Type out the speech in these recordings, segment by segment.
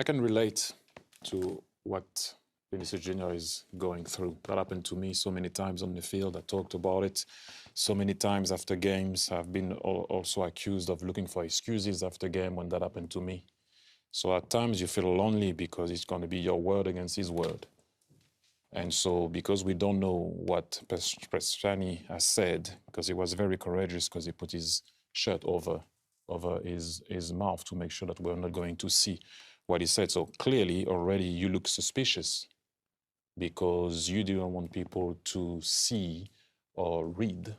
I can relate to what Vinicius Junior is going through. That happened to me so many times on the field. I talked about it so many times after games. I've been also accused of looking for excuses after game when that happened to me. So at times you feel lonely because it's going to be your word against his word. And so because we don't know what Prestianni has said, because he was very courageous because he put his shirt over his mouth to make sure that we're not going to see what he said. So clearly already you look suspicious because you didn't want people to see or read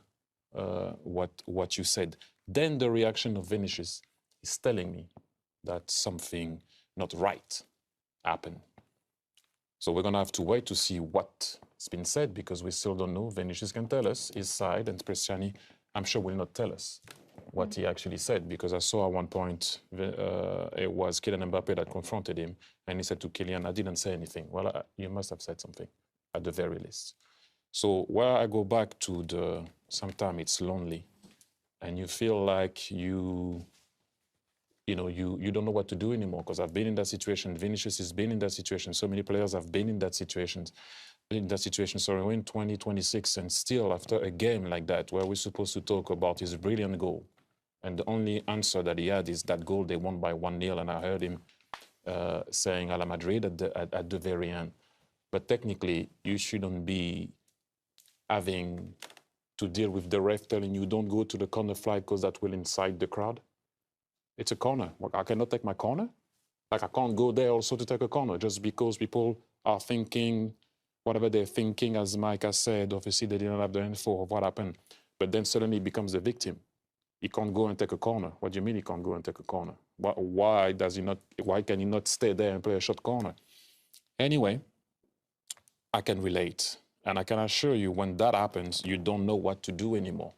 what you said. Then the reaction of Vinicius is telling me that something not right happened. So we're going to have to wait to see what's been said because we still don't know. Vinicius can tell us his side, and Prestianni, I'm sure, will not tell us what he actually said, because I saw at one point it was Kylian Mbappé that confronted him, and he said to Kylian, I didn't say anything. Well, you must have said something, at the very least. So where I go back to the, sometimes it's lonely, and you feel like you don't know what to do anymore, because I've been in that situation. Vinicius has been in that situation. So many players have been in that situation. So we're in 2026, and still after a game like that, where we're supposed to talk about his brilliant goal, and the only answer that he had is that goal they won by 1-0, and I heard him saying "a la Madrid" at the very end. But technically, you shouldn't be having to deal with the ref telling you don't go to the corner flag because that will incite the crowd. It's a corner. I cannot take my corner. Like I can't go there also to take a corner just because people are thinking whatever they're thinking. As Mike has said, obviously they didn't have the info of what happened, but then suddenly he becomes the victim. He can't go and take a corner. What do you mean he can't go and take a corner? Why does he not? Why can he not stay there and play a short corner? Anyway, I can relate, and I can assure you, when that happens, you don't know what to do anymore.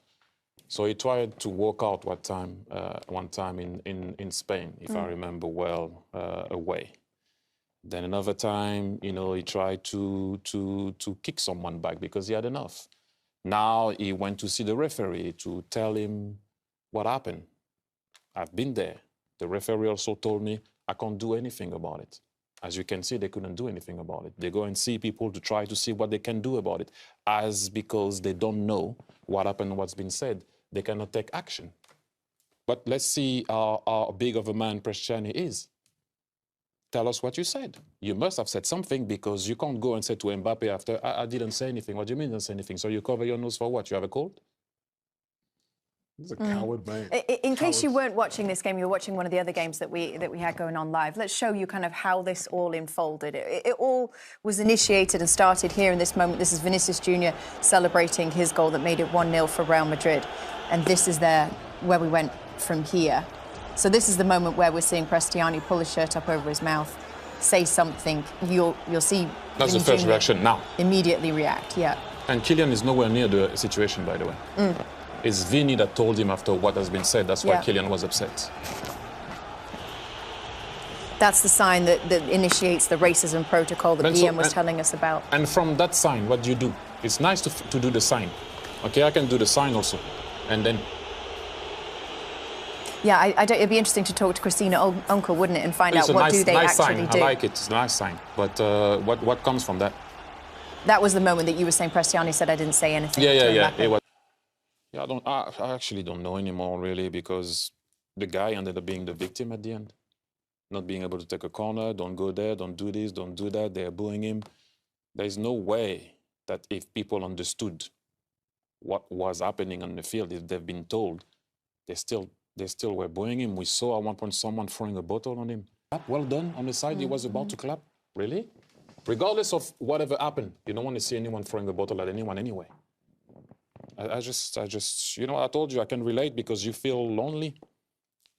So he tried to walk out one time in Spain, if I remember well, away. Then another time, he tried to kick someone back because he had enough. Now he went to see the referee to tell him what happened. I've been there. The referee also told me I can't do anything about it. As you can see, they couldn't do anything about it. They go and see people to try to see what they can do about it. As because they don't know what happened, what's been said, they cannot take action. But let's see how big of a man Prestianni is. Tell us what you said. You must have said something, because you can't go and say to Mbappé after, I didn't say anything. What do you mean you didn't say anything? So you cover your nose for what? You have a cold? He's a coward, man. In case you weren't watching this game, you were watching one of the other games that we had going on live. Let's show you kind of how this all unfolded. It all was initiated and started here in this moment. This is Vinicius Junior celebrating his goal that made it 1-0 for Real Madrid. And this is where we went from here. So this is the moment where we're seeing Prestianni pull his shirt up over his mouth, say something. You'll see. That's the first reaction now. Immediately react, yeah. And Kylian is nowhere near the situation, by the way. It's Vini that told him after what has been said. That's why Kylian was upset. That's the sign that initiates the racism protocol that Ian was telling us about. And from that sign, what do you do? It's nice to do the sign. Okay, I can do the sign also. And then... Yeah, it'd be interesting to talk to Christina Uncle, wouldn't it, and find out what do they actually do. I like it. It's a nice sign. But what comes from that? That was the moment that you were saying Prestianni said I didn't say anything. Yeah. It was. Yeah, I actually don't know anymore, really, because the guy ended up being the victim at the end. Not being able to take a corner, don't go there, don't do this, don't do that. They're booing him. There's no way that if people understood what was happening on the field, if they've been told, they still were booing him. We saw at one point someone throwing a bottle on him. Well done on the side. He was about to clap. Really? Regardless of whatever happened, you don't want to see anyone throwing a bottle at anyone anyway. I just, I told you I can relate, because you feel lonely.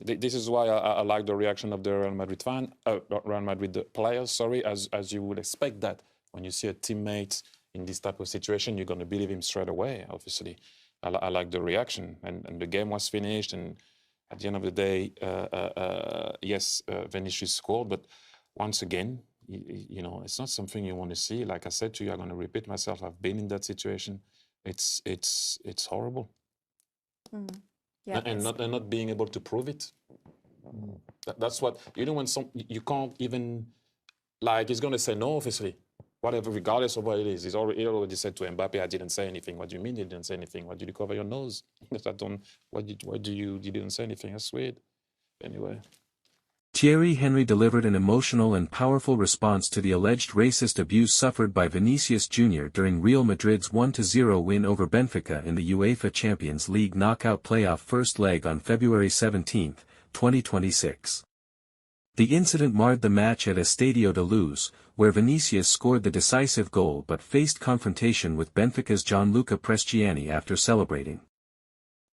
This is why I like the reaction of the Real Madrid players, sorry, as you would expect that. When you see a teammate in this type of situation, you're going to believe him straight away, obviously. I like the reaction, and the game was finished, and at the end of the day, yes, Vinicius scored, but once again, it's not something you want to see. Like I said to you, I'm going to repeat myself, I've been in that situation. It's horrible. Yeah, and not being able to prove it. That's what, when you can't even, like, he's going to say no, obviously. Whatever, regardless of what it is. He already said to Mbappe, I didn't say anything. What do you mean you didn't say anything? Why did you cover your nose? You didn't say anything? That's weird. Anyway. Thierry Henry delivered an emotional and powerful response to the alleged racist abuse suffered by Vinicius Junior during Real Madrid's 1-0 win over Benfica in the UEFA Champions League knockout playoff first leg on February 17, 2026. The incident marred the match at Estádio da Luz, where Vinicius scored the decisive goal but faced confrontation with Benfica's Gianluca Prestianni after celebrating.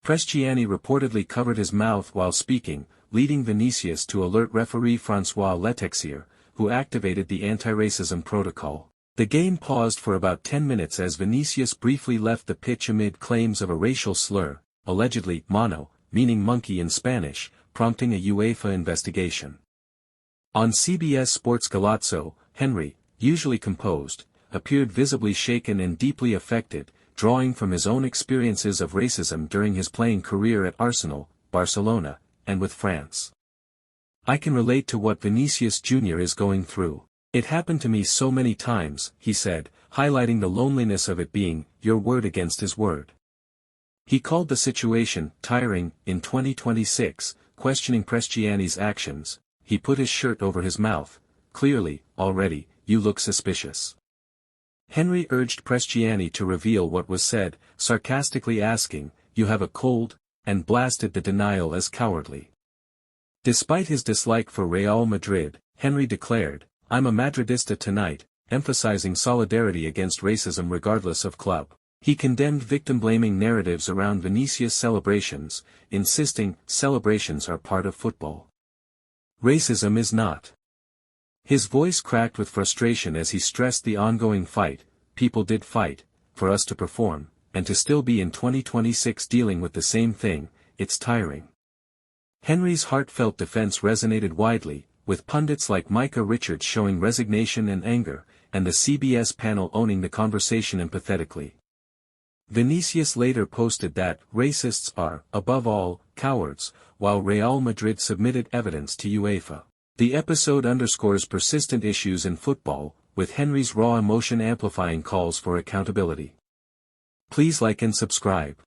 Prestianni reportedly covered his mouth while speaking, leading Vinicius to alert referee François Letexier, who activated the anti-racism protocol. The game paused for about 10 minutes as Vinicius briefly left the pitch amid claims of a racial slur, allegedly mono, meaning monkey in Spanish, prompting a UEFA investigation. On CBS Sports Golazo, Henry, usually composed, appeared visibly shaken and deeply affected, drawing from his own experiences of racism during his playing career at Arsenal, Barcelona, and with France. I can relate to what Vinicius Junior is going through. It happened to me so many times, he said, highlighting the loneliness of it being your word against his word. He called the situation tiring. In 2026, questioning Prestianni's actions, he put his shirt over his mouth. Clearly, already, you look suspicious. Henry urged Prestianni to reveal what was said, sarcastically asking, you have a cold, and blasted the denial as cowardly. Despite his dislike for Real Madrid, Henry declared, I'm a Madridista tonight, emphasizing solidarity against racism regardless of club. He condemned victim-blaming narratives around Vinicius' celebrations, insisting celebrations are part of football. Racism is not. His voice cracked with frustration as he stressed the ongoing fight. People did fight, for us to perform, and to still be in 2026 dealing with the same thing. It's tiring. Henry's heartfelt defense resonated widely, with pundits like Micah Richards showing resignation and anger, and the CBS panel owning the conversation empathetically. Vinicius later posted that racists are, above all, cowards, while Real Madrid submitted evidence to UEFA. The episode underscores persistent issues in football, with Henry's raw emotion amplifying calls for accountability. Please like and subscribe.